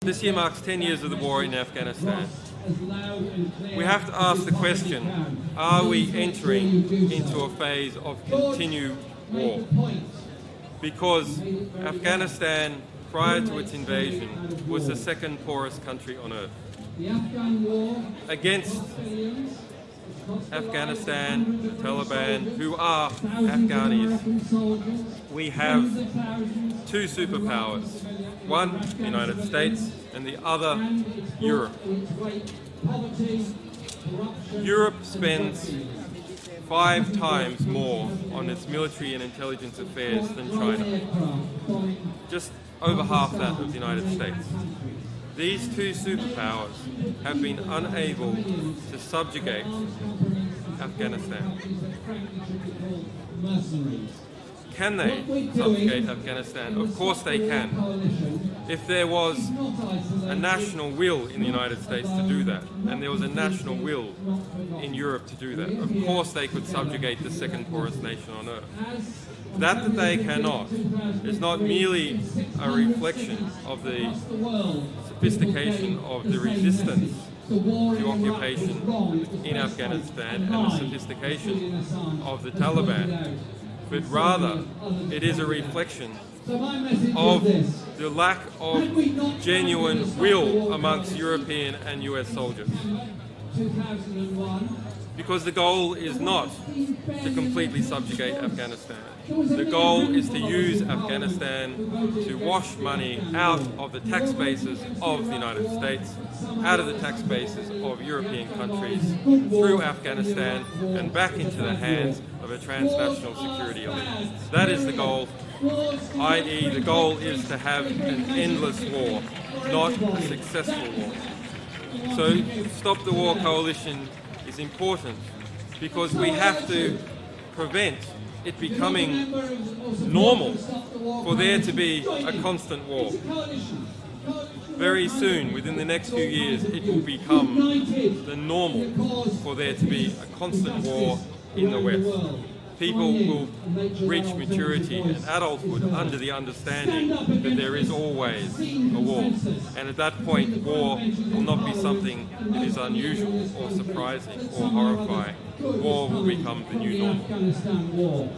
This year marks 10 years of the war in Afghanistan. We have to ask the question, are we entering into a phase of continued war? Because Afghanistan, prior to its invasion, was the second poorest country on earth. Against Afghanistan, the Taliban, who are Afghanis, we have two superpowers. One, the United States, and the other, Europe. Europe spends 5 times more on its military and intelligence affairs than China. Just over half that of the United States. These two superpowers have been unable to subjugate Afghanistan. Can they subjugate Afghanistan? Of course they can. If there was a national will in the United States to do that, and there was a national will in Europe to do that, of course they could subjugate the second poorest nation on earth. That they cannot is not merely a reflection of the sophistication of the resistance to occupation in Afghanistan and the sophistication of the Taliban, but rather it is a reflection of the lack of genuine will amongst European and US soldiers. Because the goal is not to completely subjugate Afghanistan. The goal is to use Afghanistan to wash money out of the tax bases of the United States, out of the tax bases of European countries, through Afghanistan and back into the hands of a transnational security elite. That is the goal, i.e. the goal is to have an endless war, not a successful war. So Stop the War Coalition is important because we have to prevent it becoming normal for there to be a constant war. Very soon, within the next few years, it will become the normal for there to be a constant war in the West. People will reach maturity and adulthood under the understanding that there is always a war. And at that point, war will not be something that is unusual or surprising or horrifying. War will become the new normal.